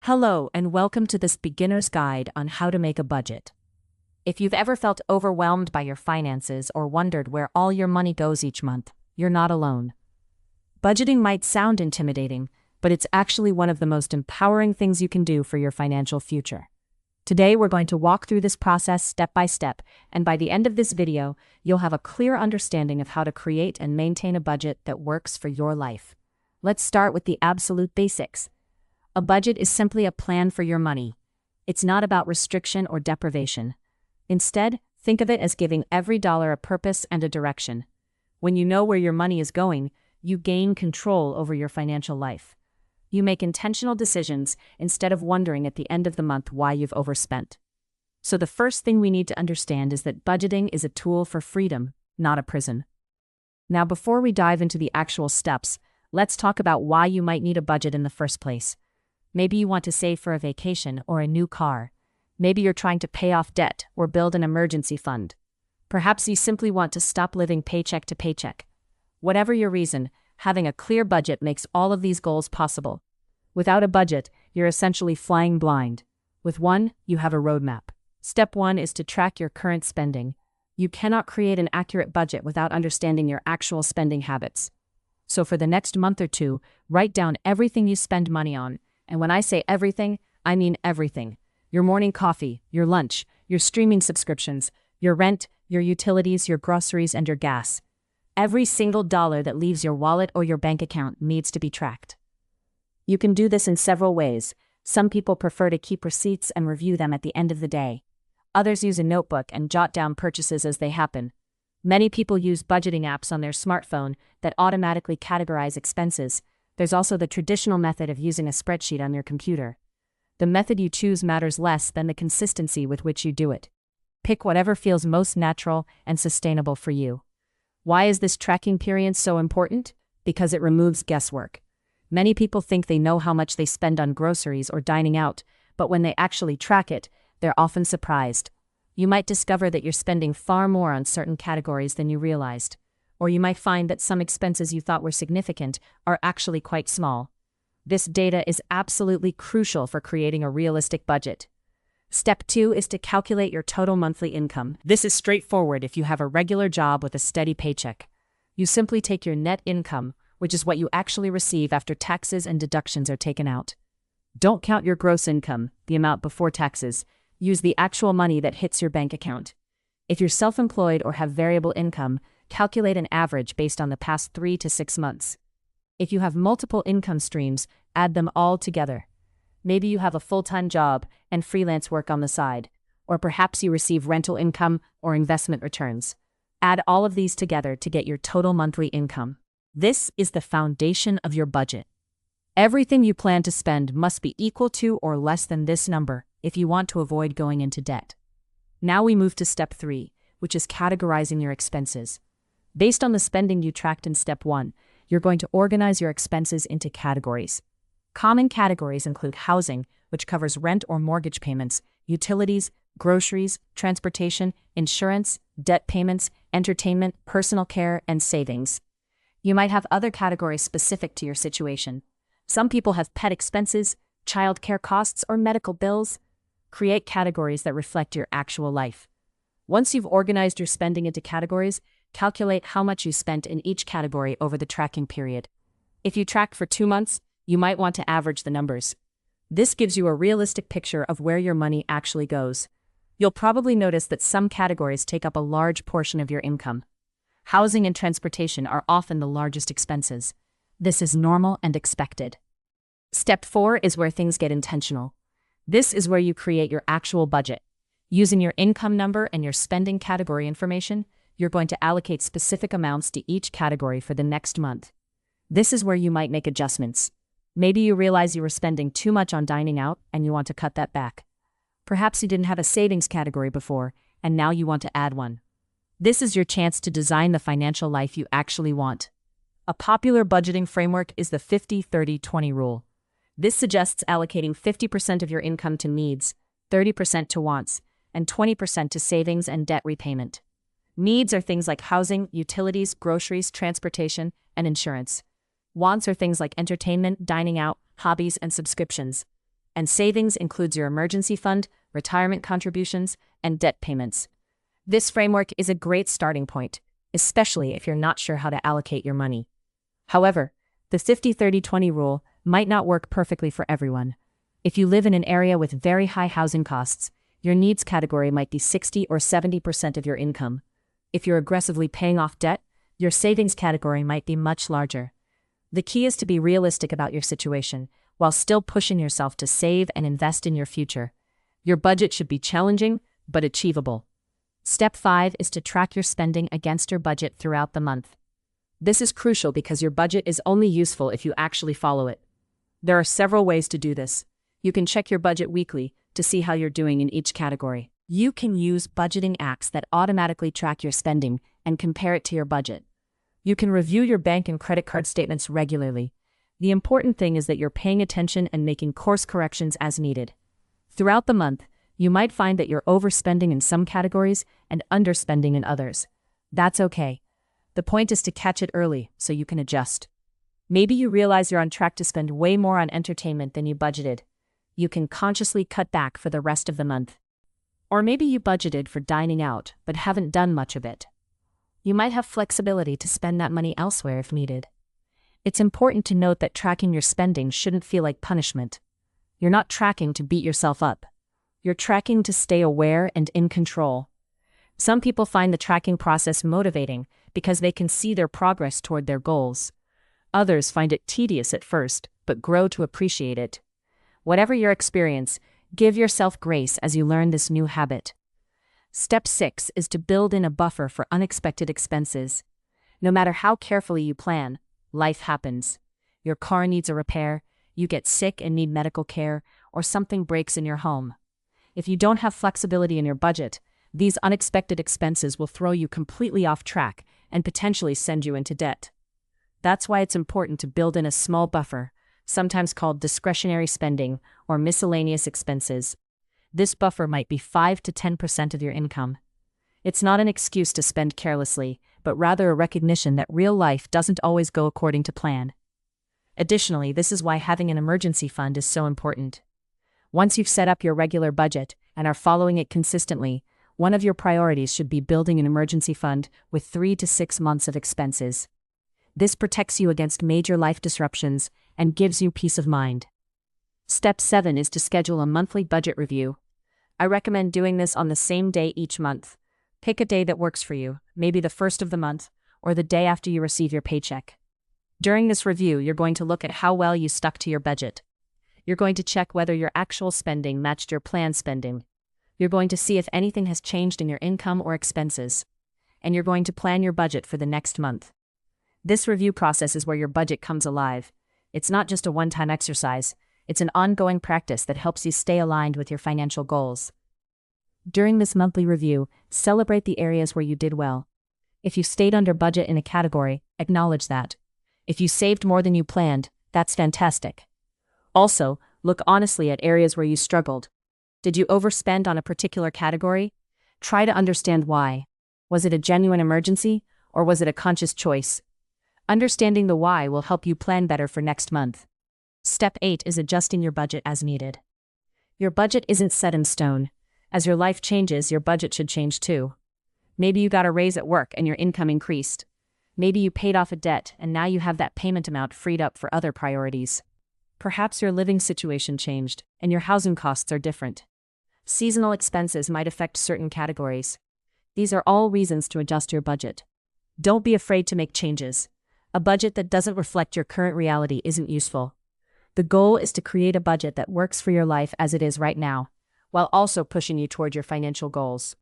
Hello and welcome to this beginner's guide on how to make a budget. If you've ever felt overwhelmed by your finances or wondered where all your money goes each month, you're not alone. Budgeting might sound intimidating, but it's actually one of the most empowering things you can do for your financial future. Today we're going to walk through this process step by step, and by the end of this video, you'll have a clear understanding of how to create and maintain a budget that works for your life. Let's start with the absolute basics. A budget is simply a plan for your money. It's not about restriction or deprivation. Instead, think of it as giving every dollar a purpose and a direction. When you know where your money is going, you gain control over your financial life. You make intentional decisions instead of wondering at the end of the month why you've overspent. So the first thing we need to understand is that budgeting is a tool for freedom, not a prison. Now, before we dive into the actual steps, let's talk about why you might need a budget in the first place. Maybe you want to save for a vacation or a new car. Maybe you're trying to pay off debt or build an emergency fund. Perhaps you simply want to stop living paycheck to paycheck. Whatever your reason, having a clear budget makes all of these goals possible. Without a budget, you're essentially flying blind. With one, you have a roadmap. Step 1 is to track your current spending. You cannot create an accurate budget without understanding your actual spending habits. So for the next month or two, write down everything you spend money on. And when I say everything, I mean everything. Your morning coffee, your lunch, your streaming subscriptions, your rent, your utilities, your groceries, and your gas. Every single dollar that leaves your wallet or your bank account needs to be tracked. You can do this in several ways. Some people prefer to keep receipts and review them at the end of the day. Others use a notebook and jot down purchases as they happen. Many people use budgeting apps on their smartphone that automatically categorize expenses. There's also the traditional method of using a spreadsheet on your computer. The method you choose matters less than the consistency with which you do it. Pick whatever feels most natural and sustainable for you. Why is this tracking period so important? Because it removes guesswork. Many people think they know how much they spend on groceries or dining out, but when they actually track it, they're often surprised. You might discover that you're spending far more on certain categories than you realized. Or you might find that some expenses you thought were significant are actually quite small. This data is absolutely crucial for creating a realistic budget. Step 2 is to calculate your total monthly income. This is straightforward if you have a regular job with a steady paycheck. You simply take your net income, which is what you actually receive after taxes and deductions are taken out. Don't count your gross income, the amount before taxes. Use the actual money that hits your bank account. If you're self-employed or have variable income, calculate an average based on the past 3 to 6 months. If you have multiple income streams, add them all together. Maybe you have a full-time job and freelance work on the side, or perhaps you receive rental income or investment returns. Add all of these together to get your total monthly income. This is the foundation of your budget. Everything you plan to spend must be equal to or less than this number if you want to avoid going into debt. Now we move to step 3, which is categorizing your expenses. Based on the spending you tracked in step 1, you're going to organize your expenses into categories. Common categories include housing, which covers rent or mortgage payments, utilities, groceries, transportation, insurance, debt payments, entertainment, personal care, and savings. You might have other categories specific to your situation. Some people have pet expenses, child care costs, or medical bills. Create categories that reflect your actual life. Once you've organized your spending into categories, calculate how much you spent in each category over the tracking period. If you track for 2 months, you might want to average the numbers. This gives you a realistic picture of where your money actually goes. You'll probably notice that some categories take up a large portion of your income. Housing and transportation are often the largest expenses. This is normal and expected. Step 4 is where things get intentional. This is where you create your actual budget. Using your income number and your spending category information, you're going to allocate specific amounts to each category for the next month. This is where you might make adjustments. Maybe you realize you were spending too much on dining out and you want to cut that back. Perhaps you didn't have a savings category before, and now you want to add one. This is your chance to design the financial life you actually want. A popular budgeting framework is the 50-30-20 rule. This suggests allocating 50% of your income to needs, 30% to wants, and 20% to savings and debt repayment. Needs are things like housing, utilities, groceries, transportation, and insurance. Wants are things like entertainment, dining out, hobbies, and subscriptions. and savings includes your emergency fund, retirement contributions, and debt payments. This framework is a great starting point, especially if you're not sure how to allocate your money. However, the 50-30-20 rule might not work perfectly for everyone. If you live in an area with very high housing costs, your needs category might be 60 or 70% of your income. If you're aggressively paying off debt, your savings category might be much larger. The key is to be realistic about your situation, while still pushing yourself to save and invest in your future. Your budget should be challenging, but achievable. Step 5 is to track your spending against your budget throughout the month. This is crucial because your budget is only useful if you actually follow it. There are several ways to do this. You can check your budget weekly to see how you're doing in each category. You can use budgeting apps that automatically track your spending and compare it to your budget. You can review your bank and credit card statements regularly. The important thing is that you're paying attention and making course corrections as needed. Throughout the month, you might find that you're overspending in some categories and underspending in others. That's okay. The point is to catch it early so you can adjust. Maybe you realize you're on track to spend way more on entertainment than you budgeted. You can consciously cut back for the rest of the month. Or maybe you budgeted for dining out but haven't done much of it. You might have flexibility to spend that money elsewhere if needed. It's important to note that tracking your spending shouldn't feel like punishment. You're not tracking to beat yourself up. You're tracking to stay aware and in control. Some people find the tracking process motivating because they can see their progress toward their goals. Others find it tedious at first, but grow to appreciate it. Whatever your experience, give yourself grace as you learn this new habit. Step 6 is to build in a buffer for unexpected expenses. No matter how carefully you plan, life happens. Your car needs a repair, you get sick and need medical care, or something breaks in your home. If you don't have flexibility in your budget, these unexpected expenses will throw you completely off track and potentially send you into debt. That's why it's important to build in a small buffer, sometimes called discretionary spending or miscellaneous expenses. This buffer might be 5 to 10% of your income. It's not an excuse to spend carelessly, but rather a recognition that real life doesn't always go according to plan. Additionally, this is why having an emergency fund is so important. Once you've set up your regular budget and are following it consistently, one of your priorities should be building an emergency fund with 3 to 6 months of expenses. This protects you against major life disruptions and gives you peace of mind. Step 7 is to schedule a monthly budget review. I recommend doing this on the same day each month. Pick a day that works for you, maybe the first of the month, or the day after you receive your paycheck. During this review, you're going to look at how well you stuck to your budget. You're going to check whether your actual spending matched your planned spending. You're going to see if anything has changed in your income or expenses. And you're going to plan your budget for the next month. This review process is where your budget comes alive. It's not just a one-time exercise. It's an ongoing practice that helps you stay aligned with your financial goals. During this monthly review, celebrate the areas where you did well. If you stayed under budget in a category, acknowledge that. If you saved more than you planned, that's fantastic. Also, look honestly at areas where you struggled. Did you overspend on a particular category? Try to understand why. Was it a genuine emergency, or was it a conscious choice? Understanding the why will help you plan better for next month. Step 8 is adjusting your budget as needed. Your budget isn't set in stone. As your life changes, your budget should change too. Maybe you got a raise at work and your income increased. Maybe you paid off a debt and now you have that payment amount freed up for other priorities. Perhaps your living situation changed and your housing costs are different. Seasonal expenses might affect certain categories. These are all reasons to adjust your budget. Don't be afraid to make changes. A budget that doesn't reflect your current reality isn't useful. The goal is to create a budget that works for your life as it is right now, while also pushing you toward your financial goals.